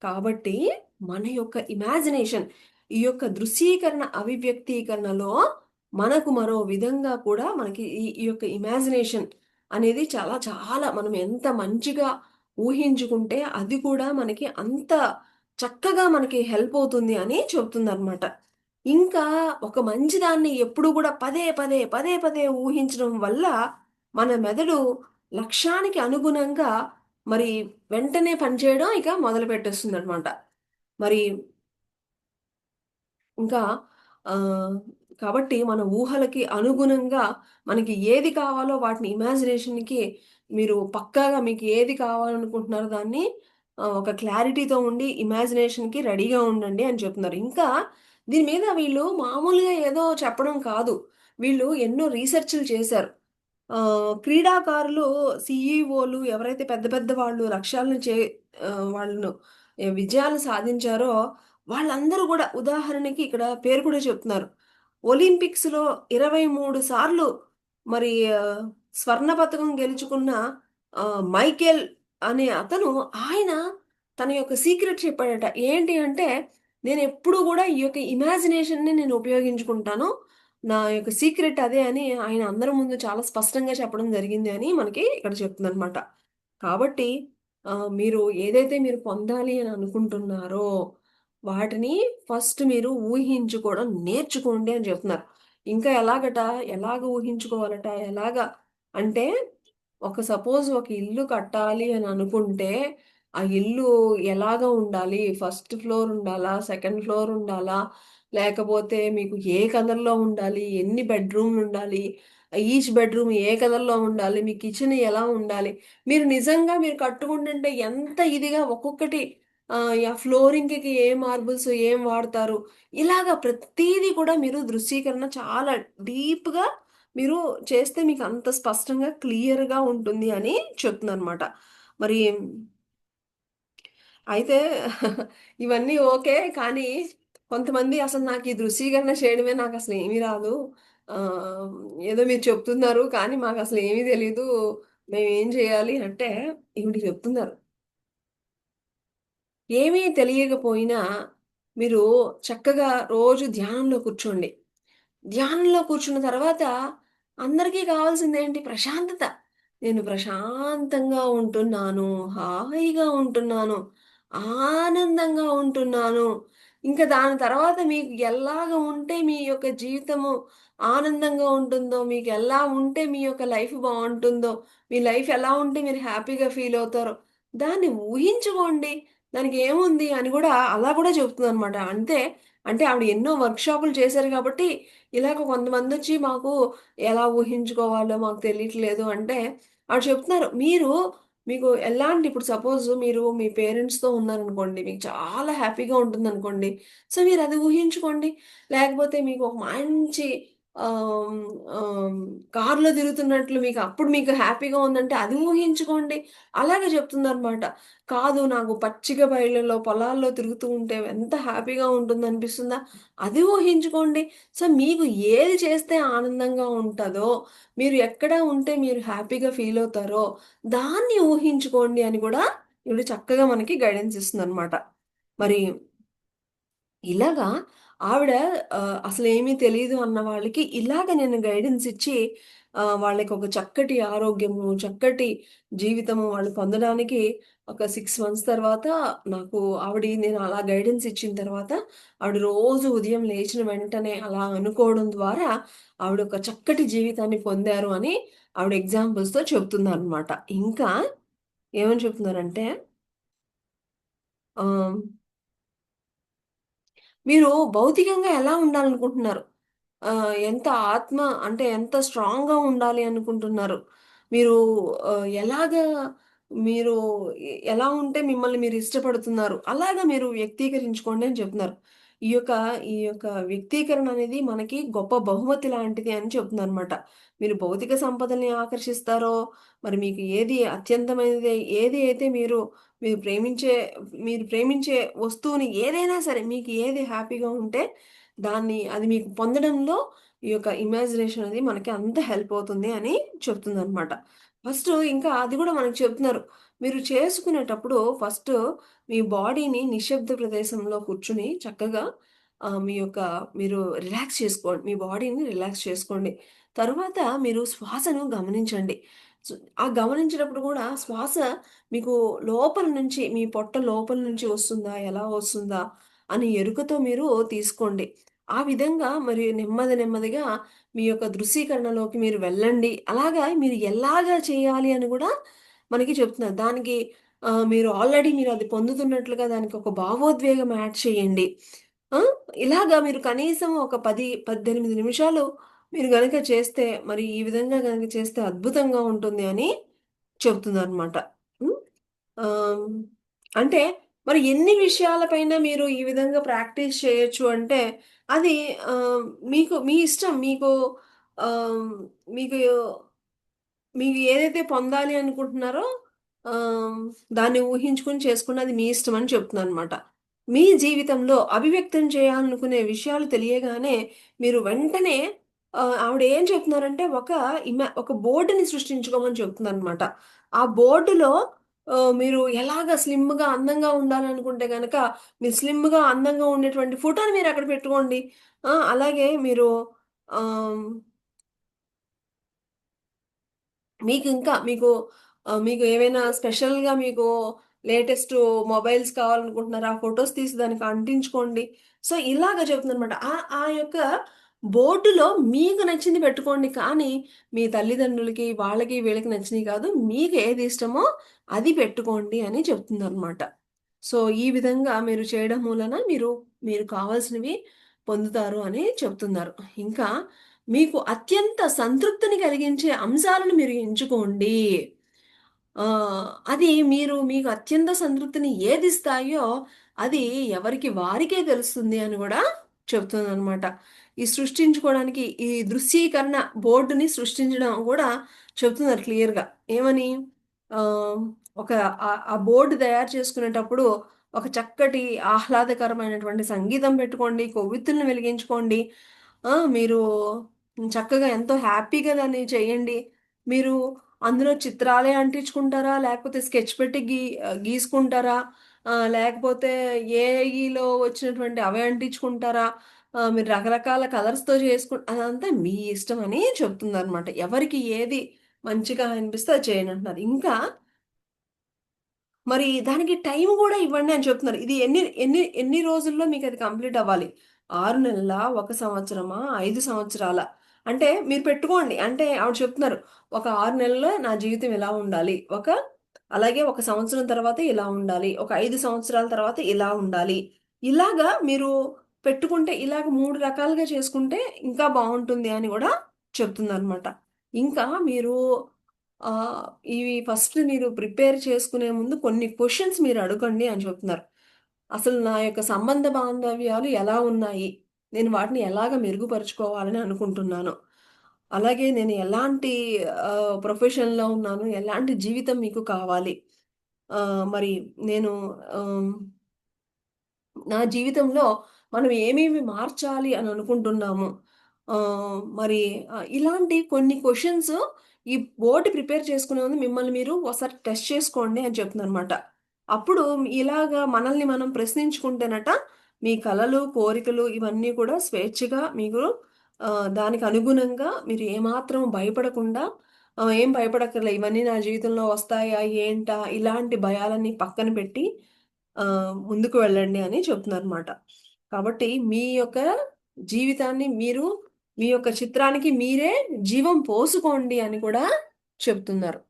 కాబట్టి మన యొక్క ఇమాజినేషన్, ఈ యొక్క దృశ్యీకరణ, అభివ్యక్తీకరణలో మనకు మరో విధంగా కూడా మనకి ఈ యొక్క ఇమాజినేషన్ అనేది చాలా చాలా మనం ఎంత మంచిగా ఊహించుకుంటే అది కూడా మనకి అంత చక్కగా మనకి హెల్ప్ అవుతుంది అని చెప్తుందనమాట. ఇంకా ఒక మంచి దాన్ని ఎప్పుడు కూడా పదే పదే ఊహించడం వల్ల మన మెదడు లక్ష్యానికి అనుగుణంగా మరి వెంటనే పనిచేయడం ఇక మొదలుపెట్టేస్తుందనమాట. మరి ఇంకా ఆహ్, కాబట్టి మన ఊహలకి అనుగుణంగా మనకి ఏది కావాలో వాటిని ఇమాజినేషన్‌కి మీరు పక్కాగా మీకు ఏది కావాలనుకుంటున్నారో దాన్ని ఒక క్లారిటీతో ఉండి ఇమాజినేషన్‌కి రెడీగా ఉండండి అని చెప్తున్నారు. ఇంకా దీని మీద వీళ్ళు మామూలుగా ఏదో చెప్పడం కాదు. వీళ్ళు ఎన్నో రీసెర్చ్‌లు చేశారు. క్రీడాకారులు, సీఈఓలు ఎవరైతే పెద్ద పెద్ద వాళ్ళు లక్ష్యాలను వాళ్ళను విజయాలు సాధించారో వాళ్ళందరూ గూడా ఉదాహరణకి ఇక్కడ పేరు కూడా చెప్తున్నారు. ఒలింపిక్స్‌లో 23 సార్లు మరి స్వర్ణ పతకం గెలుచుకున్న మైకేల్ అనే అతను ఆయన తన యొక్క సీక్రెట్ చెప్పాడట. ఏంటి అంటే, నేనెప్పుడూ గూడా ఈ యొక్క ఇమాజినేషన్‌ని నేను ఉపయోగించుకుంటాను. నా యొక్క సీక్రెట్ అదే అని ఆయన అందరి ముందు చాలా స్పష్టంగా చెప్పడం జరిగింది అని మనకి ఇక్కడ చెప్తుందనమాట. కాబట్టి మీరు ఏదైతే మీరు పొందాలి అని అనుకుంటున్నారో, వాటిని ఫస్ట్ మీరు ఊహించుకోవడం నేర్చుకోండి అని చెప్తున్నారు. ఇంకా ఎలాగట, ఎలాగ ఊహించుకోవాలట, ఎలాగా అంటే సపోజ్ ఒక ఇల్లు కట్టాలి అని అనుకుంటే, ఆ ఇల్లు ఎలాగా ఉండాలి? ఫస్ట్ ఫ్లోర్ ఉండాలా? సెకండ్ ఫ్లోర్ ఉండాలా? లేకపోతే మీకు ఏ కలర్‌లో ఉండాలి? ఎన్ని బెడ్‌రూమ్‌లుండాలి? ఈచ్ బెడ్‌రూమ్ ఏ కలర్‌లో ఉండాలి? మీ కిచెన్ ఎలా ఉండాలి? మీరు నిజంగా మీరు కట్టుకుంటుంటే ఎంత ఇదిగా ఒక్కొక్కటి ఫ్లోరింగ్‌కి ఏ మార్బుల్స్ ఏం వాడతారు? ఇలాగ ప్రతీది కూడా మీరు దృశ్యీకరణ చాలా డీప్‌గా మీరు చేస్తే మీకంత స్పష్టంగా, క్లియర్‌గా ఉంటుంది అని చెప్తున్నానన్నమాట. మరి అయితే ఇవన్నీ ఓకే. కానీ కొంతమంది అసలు నాకీ దృశ్యీకరణ చేయడమే నాకసలు ఏమీ రాదు. ఆహ్, ఏదో మీరు చెప్తున్నారు కానీ మాకసలు ఏమీ తెలీదు. మేమేం చేయాలి అంటే ఈవిడ చెప్తున్నారు. ఏమీ తెలియకపోయినా మీరు చక్కగా రోజు ధ్యానంలో కూర్చోండి. ధ్యానంలో కూర్చున్న తర్వాత అందరికీ కావాల్సిందేంటి? ప్రశాంతత. నేను ప్రశాంతంగా ఉంటున్నాను, హాయిగా ఉంటున్నాను, ఆనందంగా ఉంటున్నాను. ఇంక దాని తర్వాత మీకు ఎలాగ ఉంటే మీ యొక్క జీవితము ఆనందంగా ఉంటుందో, మీకెలా ఉంటే మీ యొక్క లైఫ్ బావుంటుందో, మీ లైఫ్ ఎలా ఉంటే మీరు హ్యాపీగా ఫీల్ అవుతారో, దాన్ని ఊహించుకోండి. దానికేముంది అని గూడా అలా గూడా చెప్తుందనమాట. అంటే ఆవిడ ఎన్నో వర్క్‌షాపులు చేశారు గాబట్టి ఇలాగ కొంతమందొచ్చి మాకు ఎలా ఊహించుకోవాలో మాకు తెలియట్లేదు అంటే, ఆవిడ చెప్తున్నారు. మీకు ఎలాంటి ఇప్పుడు సపోజ్ మీరు మీ పేరెంట్స్‌తో ఉన్నారనుకోండి. మీకు చాలా హ్యాపీగా ఉంటుందనుకోండి. సో, మీరది ఊహించుకోండి. లేకపోతే మీకు ఒక మంచి ఆహ్, ఆహ్, కార్‌లో తిరుగుతున్నట్లు మీకు హ్యాపీగా ఉందంటే అది ఊహించుకోండి. అలాగే చెప్తుందనమాట. కాదు నాకు పచ్చిక బయళ్ళలో, పొలాల్లో తిరుగుతూ ఉంటే ఎంత హ్యాపీగా ఉంటుందనిపిస్తుందా? అది ఊహించుకోండి. సో, మీకు ఏది చేస్తే ఆనందంగా ఉంటదో, మీరు ఎక్కడ ఉంటే మీరు హ్యాపీగా ఫీలవుతారో, దాన్ని ఊహించుకోండి అని గూడా ఈవిడ చక్కగా మనకి గైడెన్స్ ఇస్తుందనమాట. మరి ఇలాగా ఆవిడ అసలేమీ తెలీదు అన్న వాళ్ళకి ఇలాగ నేను గైడెన్స్ ఇచ్చి వాళ్ళకొక చక్కటి ఆరోగ్యము, చక్కటి జీవితము వాళ్ళు పొందడానికి ఒక 6 మంత్స్ తర్వాత నేను అలా గైడెన్స్ ఇచ్చిన తర్వాత ఆవిడ రోజు ఉదయం లేచిన వెంటనే అలా అనుకోవడం ద్వారా ఆవిడ ఒక చక్కటి జీవితాన్ని పొందారు అని ఆవిడ ఎగ్జాంపుల్స్‌తో చెప్తున్నారనమాట. ఇంకా ఏమని చెప్తున్నారంటే ఆహ్ మీరు భౌతికంగా ఎలా ఉండాలనుకుంటున్నారు? ఎంత ఆత్మ అంటే ఎంత స్ట్రాంగ్‌గా ఉండాలి అనుకుంటున్నారు? మీరు ఎలాగా మీరు ఎలా ఉంటే మిమ్మల్ని మీరు ఇష్టపడుతున్నారు? అలాగా మీరు వ్యక్తీకరించుకోండి అని చెప్తున్నారు. ఈ యొక్క వ్యక్తీకరణ అనేది మనకి గొప్ప బహుమతి లాంటిది అని చెప్తుందనమాట. మీరు భౌతిక సంపదల్ని ఆకర్షిస్తారో, మరి మీకు ఏది అత్యంతమైనది ఏది అయితే మీరు ప్రేమించే మీరు ప్రేమించే వస్తువుని ఏదైనా సరే మీకు ఏది హ్యాపీగా ఉంటే అది మీకు పొందడంలో ఈ యొక్క ఇమాజినేషన్ అనేది మనకి అంత హెల్ప్ అవుతుంది అని చెప్తుందనమాట. ఇంకా అది గూడా మనకు చెప్తున్నారు. మీరు చేసుకునేటప్పుడు మీ బాడీని నిశ్శబ్ద ప్రదేశంలో కూర్చొని చక్కగా మీ యొక్క మీరు రిలాక్స్ చేసుకోండి. మీ బాడీని రిలాక్స్ చేసుకోండి. తరువాత మీరు శ్వాసను గమనించండి. సు ఆ గమనించేటప్పుడు గూడా శ్వాస మీకు లోపల నుంచి మీ పొట్ట లోపల నుంచి వస్తుందా? ఎలా వస్తుందా? అని ఎరుకతో మీరు తీసుకోండి. ఆ విధంగా మరి నెమ్మదిగా మీ యొక్క దృశ్యీకరణలోకి మీరు వెళ్ళండి. అలాగా మీరు ఎలాగా చేయాలి అని గూడా మనకి చెప్తున్నారు. మీరు అది పొందుతున్నట్లుగా దానికొక భావోద్వేగం యాడ్ చేయండి. ఆ! ఇలాగా మీరు కనీసం ఒక 18 నిమిషాలు మీరు గనక చేస్తే ఈ విధంగా గనక చేస్తే అద్భుతంగా ఉంటుంది అని చెప్తున్నారనమాట. హ్మ్. ఆహ్, అంటే ఎన్ని విషయాలపైన మీరు ఈ విధంగా ప్రాక్టీస్ చేయొచ్చు అంటే, అది మీ ఇష్టం. ఆహ్, మీకు మీకు ఏదైతే పొందాలి అనుకుంటున్నారో ఆహ్, దాన్ని ఊహించుకొని చేసుకోండి. అది మీ ఇష్టం అని చెప్తున్నాననమాట. మీ జీవితంలో అభివ్యక్తం చేయాలనుకునే విషయాలు తెలియగానే మీరు వెంటనే ఆవిడ ఏం చెప్తున్నారంటే ఒక బోర్డ్‌ని సృష్టించుకోమని చెప్తున్నారనమాట. ఆ బోర్డులో మీరు ఎలాగా స్లిమ్‌గా, అందంగా ఉండాలనుకుంటే గనక మీరు స్లిమ్‌గా, అందంగా ఉండేటువంటి ఫోటోని మీరక్కడ పెట్టుకోండి. అలాగే ఆహ్ మీకు ఏవైనా స్పెషల్‌గా లేటెస్ట్ మొబైల్స్ కావాలనుకుంటున్నారా? ఆ ఫోటోస్ తీసి దానికి అంటించుకోండి. సో, ఇలాగ చెప్తుందనమాట. ఆ ఆ యొక్క బోర్డులో మీకు నచ్చింది పెట్టుకోండి. కానీ మీ తల్లిదండ్రులకి, వాళ్ళకి, వీళ్ళకి నచ్చినయి కాదు. మీకు ఏది ఇష్టమో అది పెట్టుకోండి అని చెప్తుందనమాట. సో, ఈ విధంగా మీరు చేయడం మూలన మీరు కావాల్సినవి పొందుతారు అని చెప్తున్నారు. ఇంకా మీకు అత్యంత సంతృప్తిని కలిగించే అంశాలను మీరు ఎంచుకోండి. అది మీకు అత్యంత సంతృప్తిని ఏదిస్తాయో అది ఎవరికి వారికే తెలుస్తుంది అని గూడా చెప్తుందనమాట. ఈ సృష్టించుకోవడానికి ఈ దృశ్యీకరణ బోర్డుని సృష్టించడం గూడా చెప్తున్నారు క్లియర్‌గా. ఏమని? ఆహ్, ఒక ఆ బోర్డ్ తయారు చేసుకునేటప్పుడు ఒక చక్కటి ఆహ్లాదకరమైనటువంటి సంగీతం పెట్టుకోండి, కొవ్వొత్తులను వెలిగించుకోండి. మీరు చక్కగా ఎంతో హ్యాపీగా దాన్ని చేయండి. మీరు అందులో చిత్రాలే అంటించుకుంటారా? లేకపోతే స్కెచ్ పెట్టి గీసుకుంటారా? లేకపోతే ఏఐలో వచ్చినటువంటి అవే అంటించుకుంటారా? మీరు రకరకాల కలర్స్‌తో అదంతా మీ ఇష్టం అని చెప్తుందనమాట. ఎవరికి ఏది మంచిగా అనిపిస్తే అది చేయండంటున్నారు. ఇంకా మరి దానికి టైం గూడా ఇవ్వండి అని చెప్తున్నారు. ఇది ఎన్ని ఎన్ని ఎన్ని రోజుల్లో మీకది కంప్లీట్ అవ్వాలి? 6 నెలలా? 1 సంవత్సరమా? 5 సంవత్సరాలా? అంటే మీరు పెట్టుకోండి. అంటే ఆవిడ చెప్తున్నారు. ఒక 6 నెలల్లో నా జీవితం ఇలా ఉండాలి. అలాగే 1 సంవత్సరం తర్వాత ఇలా ఉండాలి. ఒక 5 సంవత్సరాల తర్వాత ఇలా ఉండాలి. ఇలాగా మీరు పెట్టుకుంటే ఇలాగ 3 రకాలుగా చేసుకుంటే ఇంకా బావుంటుంది అని గూడా చెప్తుందనమాట. ఇంకా మీరు ఆహ్, ఇవి ఫస్ట్ మీరు ప్రిపేర్ చేసుకునే ముందు కొన్ని క్వెషన్స్ మీరు అడగండి అని చెప్తున్నారు. అసలు నా యొక్క సంబంధ బాంధవ్యాలు ఎలా ఉన్నాయి? నేను వాటిని ఎలాగ మెరుగుపరుచుకోవాలని అనుకుంటున్నాను. అలాగే నేను ఎలాంటి ప్రొఫెషన్‌లో ఉన్నాను? ఎలాంటి జీవితం మీకు కావాలి? మరి నేను ఆహ్ నా జీవితంలో మనం ఏమేమి మార్చాలి అని అనుకుంటున్నాము. మరి ఇలాంటి కొన్ని క్వెషన్స్ ఈ బోర్డ్ ప్రిపేర్ చేసుకునే ముందు మిమ్మల్ని మీరు ఒకసారి టెస్ట్ చేసుకోండి అని చెప్తుందనమాట. అప్పుడు ఇలాగా మనల్ని మనం ప్రశ్నించుకుంటేనట మీ కలలు, కోరికలు ఇవన్నీ కూడా స్వేచ్ఛగా మీకు దానికి అనుగుణంగా మీరు ఏమాత్రం భయపడకుండా ఏం భయపడక్కర్లే ఇవన్నీ నా జీవితంలో వస్తాయా? ఏంటా? ఇలాంటి భయాలన్నీ పక్కన పెట్టి ముందుకు వెళ్ళండి అని చెప్తున్నారన్నమాట. కాబట్టి మీ యొక్క జీవితాన్ని మీ యొక్క చిత్రానికి మీరే జీవం పోసుకోండి అని కూడా చెప్తున్నారు.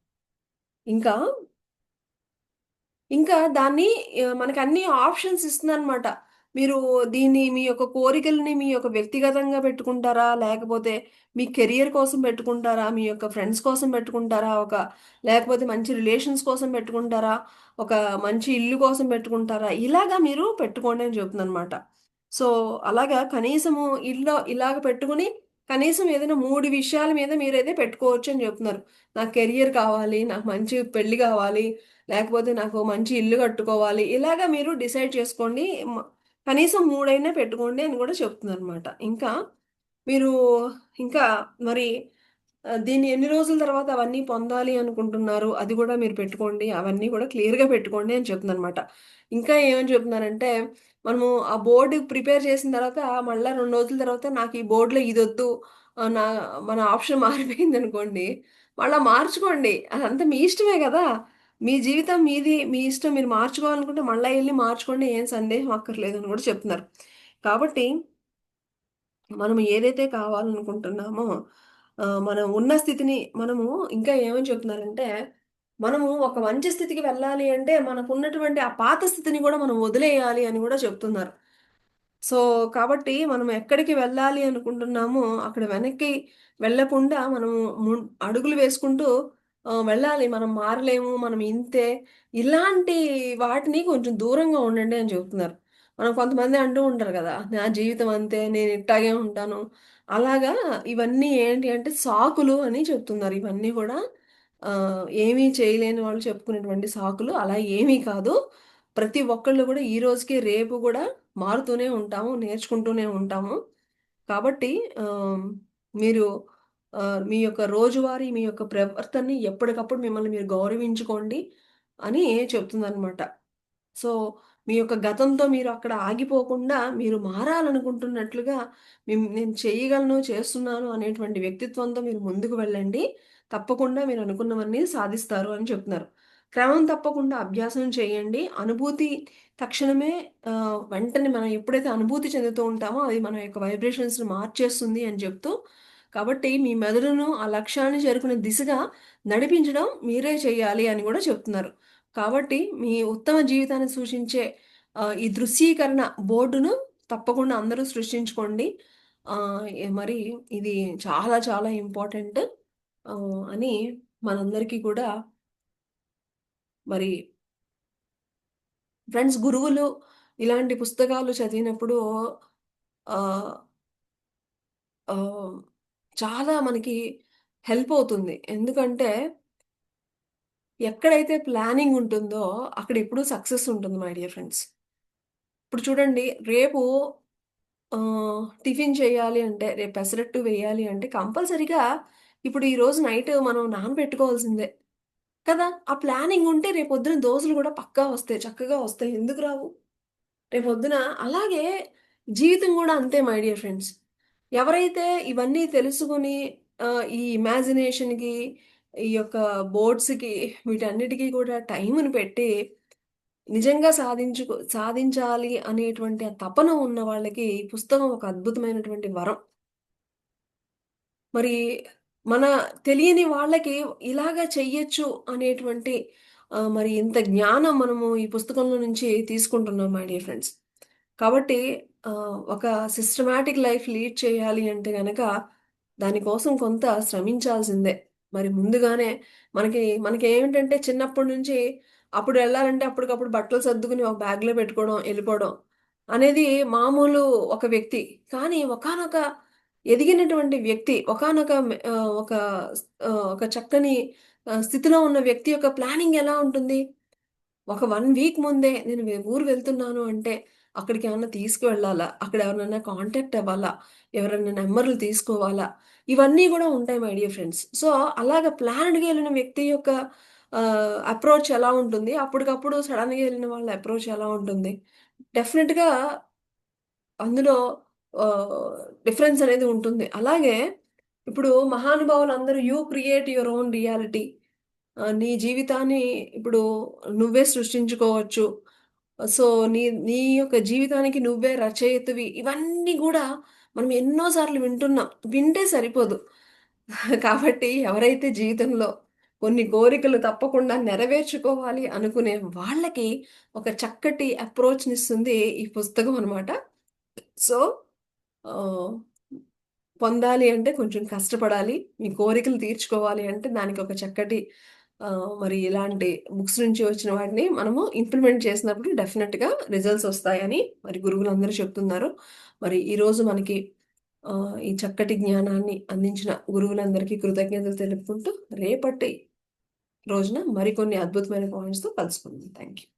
ఇంకా ఇంకా దాన్ని మనకన్ని ఆప్షన్స్ ఇస్తుందనమాట. మీరు దీన్ని మీ యొక్క కోరికలని మీ యొక్క వ్యక్తిగతంగా పెట్టుకుంటారా? లేకపోతే మీ కెరియర్ కోసం పెట్టుకుంటారా? మీ యొక్క ఫ్రెండ్స్ కోసం పెట్టుకుంటారా? లేకపోతే మంచి రిలేషన్స్ కోసం పెట్టుకుంటారా? ఒక మంచి ఇల్లు కోసం పెట్టుకుంటారా? ఇలాగా మీరు పెట్టుకోండి అని చెప్తుందనమాట. సో, అలాగా కనీసము ఇలాగ పెట్టుకొని కనీసం ఏదైనా 3 విషయాల మీద మీరైతే పెట్టుకోవచ్చు అని చెప్తున్నారు. నాకు కెరియర్ కావాలి, నాకు మంచి పెళ్లి కావాలి, లేకపోతే నాకు మంచి ఇల్లు కట్టుకోవాలి. ఇలాగ మీరు డిసైడ్ చేసుకోండి. కనీసం 3 అయినా పెట్టుకోండి అని కూడా చెప్తుందనమాట. మీరు ఇంకా మరి దీన్ని ఎన్ని రోజుల తర్వాత అవన్నీ పొందాలి అనుకుంటున్నారు? అది గూడా మీరు పెట్టుకోండి. అవన్నీ కూడా క్లియర్‌గా పెట్టుకోండి అని చెప్తుందనమాట. ఇంకా ఏమని చెప్తున్నారంటే, మనము ఆ బోర్డ్ ప్రిపేర్ చేసిన తర్వాత మళ్ళా 2 రోజుల తర్వాత నాకు ఈ బోర్డ్‌లో ఇదొద్దు ఆహ్, నా మన ఆప్షన్ మారిపోయిందనుకోండి, మళ్ళా మార్చుకోండి. అదంతా మీ ఇష్టమే గదా! మీ జీవితం మీది. మీ ఇష్టం. మీరు మార్చుకోవాలనుకుంటే మళ్ళా ఎళ్లి మార్చుకోండి. ఏం సందేహం అక్కర్లేదని గూడా చెప్తున్నారు. కాబట్టి మనం ఏదైతే కావాలనుకుంటున్నామో మనం ఉన్న స్థితిని మనము ఇంకా ఏమని చెప్తున్నారంటే, మనము ఒక మంచి స్థితికి వెళ్ళాలి అంటే మనకున్నటువంటి ఆ పాత స్థితిని గూడా మనం వదిలేయాలి అని గూడా చెప్తున్నారు. సో, కాబట్టి మనం ఎక్కడికి వెళ్ళాలి అనుకుంటున్నామో, అక్కడ వెనక్కి వెళ్ళకుండా మనము అడుగులు వేసుకుంటూ వెళ్ళాలి. మనం మారలేము. మనం ఇంతే. ఇలాంటి వాటిని కొంచెం దూరంగా ఉండండి అని చెప్తున్నారు. కొంతమంది అంటూ ఉంటారు గదా! నా జీవితం అంతే. నేను ఇట్టాగే ఉంటాను. అలాగా ఇవన్నీ ఏంటి అంటే సాకులు అని చెప్తున్నారు. ఇవన్నీ గూడా ఏమీ చేయలేని వాళ్ళు చెప్పుకునేటువంటి సాకులు. అలా ఏమీ కాదు. ప్రతి ఒక్కళ్ళు గూడా ఈ రోజుకి రేపు గూడా మారుతూనే ఉంటాము. నేర్చుకుంటూనే ఉంటాము. కాబట్టి ఆహ్, మీరు మీ యొక్క రోజువారీ మీ యొక్క ప్రవర్తనని ఎప్పటికప్పుడు మిమ్మల్ని మీరు గౌరవించుకోండి అని చెప్తుందనమాట. సో, మీ యొక్క గతంతో మీరు అక్కడ ఆగిపోకుండా మీరు మారాలనుకుంటున్నట్లుగా నేను చేయగలను, చేస్తున్నాను అనేటువంటి వ్యక్తిత్వంతో మీరు ముందుకు వెళ్ళండి. తప్పకుండా మీరు అనుకున్నవన్నీ సాధిస్తారు అని చెప్తున్నారు. క్రమం తప్పకుండా అభ్యాసం చేయండి. అనుభూతి తక్షణమే వెంటనే మనం ఎప్పుడైతే అనుభూతి చెందుతూ ఉంటామో అది మన యొక్క వైబ్రేషన్స్‌ని మార్చేస్తుంది అని చెప్తూ, కాబట్టి మీ మెదడును ఆ లక్ష్యాన్ని చేరుకునే దిశగా నడిపించడం మీరే చేయాలి అని గూడా చెప్తున్నారు. కాబట్టి మీ ఉత్తమ జీవితాన్ని సూచించే ఈ దృశ్యీకరణ బోర్డును తప్పకుండా అందరూ సృష్టించుకోండి. మరి ఇది చాలా చాలా ఇంపార్టెంట్ అని మనందరికీ కూడా మరి ఫ్రెండ్స్ గురువులు ఇలాంటి పుస్తకాలు చదివినప్పుడు ఆహ్, ఆహ్, చాలా మనకి హెల్ప్ అవుతుంది. ఎందుకంటే ఎక్కడైతే ప్లానింగ్ ఉంటుందో అక్కడ ఎప్పుడూ సక్సెస్ ఉంటుంది మై డియర్ ఫ్రెండ్స్. ఇప్పుడు చూడండి రేపు టిఫిన్ చేయాలి అంటే రేపు పెసరట్టు వేయాలి అంటే కంపల్సరీగా ఇప్పుడు ఈరోజు నైట్ మనం నానబెట్టుకోవాల్సిందే కదా! ఆ ప్లానింగ్ ఉంటే రేపొద్దున దోసలు గూడా పక్కా వస్తాయి. చక్కగా వస్తాయి. ఎందుకు రావు? రేపొద్దున అలాగే జీవితం గూడా అంతే మై డియర్ ఫ్రెండ్స్. ఎవరైతే ఇవన్నీ తెలుసుకొని ఈ ఇమాజినేషన్‌కి, ఈ యొక్క బోర్డ్స్‌కి వీటన్నిటికి కూడా టైముని పెట్టి నిజంగా సాధించాలి అనేటువంటి ఆ తపన ఉన్న వాళ్ళకి ఈ పుస్తకం ఒక అద్భుతమైనటువంటి వరం. మరి మన తెలియని వాళ్ళకి ఇలాగ చెయ్యొచ్చు అనేటువంటి మరి ఇంత జ్ఞానం మనము ఈ పుస్తకంలో నుంచి తీసుకుంటున్నాం మై డియర్ ఫ్రెండ్స్. కాబట్టి ఒక సిస్టమాటిక్ లైఫ్ లీడ్ చేయాలి అంటే గనక దానికోసం కొంత శ్రమించాల్సిందే. మరి ముందుగానే మనకేమిటంటే చిన్నప్పటి నుంచి అప్పుడు ఎళ్ళాలంటే అప్పటికప్పుడు బట్టలు సర్దుకుని ఒక బ్యాగ్‌లో పెట్టుకోవడం, ఎళ్ళిపోవడం అనేది మామూలు ఒక వ్యక్తి. కానీ ఒకానొక ఎదిగినటువంటి వ్యక్తి ఒక చక్కని స్థితిలో ఉన్న వ్యక్తి యొక్క ప్లానింగ్ ఎలా ఉంటుంది? ఒక 1 వీక్ ముందే నేను ఊరు వెళ్తున్నాను అంటే, అక్కడికేమన్నా తీసుకువెళ్ళాలా? అక్కడ ఎవరినైనా కాంటాక్ట్ అవ్వాలా? ఎవరైనా నంబర్‌లు తీసుకోవాలా? ఇవన్నీ గూడా ఉంటాయి మై డియర్ ఫ్రెండ్స్. సో, అలాగా ప్లాన్డ్‌గా ఎళ్ళిన వ్యక్తి యొక్క అప్రోచ్ ఎలా ఉంటుంది? అప్పటికప్పుడు సడెన్‌గా ఎళ్ళిన వాళ్ళ అప్రోచ్ ఎలా ఉంటుంది? డెఫినిట్‌గా అందులో ఆహ్, డిఫరెన్స్ అనేది ఉంటుంది. అలాగే ఇప్పుడు మహానుభావులందరూ you create your own reality. నీ జీవితాన్ని ఇప్పుడు నువ్వే సృష్టించుకోవచ్చు. సో, నీ నీ యొక్క జీవితానికి నువ్వే రచయితవి. ఇవన్నీ గూడా మనం ఎన్నో సార్లు వింటున్నాం. వింటే సరిపోదు. కాబట్టి ఎవరైతే జీవితంలో కొన్ని కోరికలు తప్పకుండా నెరవేర్చుకోవాలి అనుకునే వాళ్ళకి ఒక చక్కటి అప్రోచ్‌నిస్తుంది ఈ పుస్తకం అనమాట. సో, ఆహ్, పొందాలి అంటే కొంచెం కష్టపడాలి. మీ కోరికలు తీర్చుకోవాలి అంటే దానికొక చక్కటి మరి ఇలాంటి బుక్స్ నుంచి వచ్చిన వాటిని మనము ఇంప్లిమెంట్ చేసినప్పుడు డెఫినిట్‌గా రిజల్ట్స్ వస్తాయని మరి గురువులందరూ చెప్తున్నారు. మరి ఈరోజు మనకి ఈ చక్కటి జ్ఞానాన్ని అందించిన గురువులందరికీ కృతజ్ఞతలు తెలుపుకుంటూ రేపటి రోజున మరికొన్ని అద్భుతమైన పాయింట్స్‌తో కలుసుకుందాం. Thank you.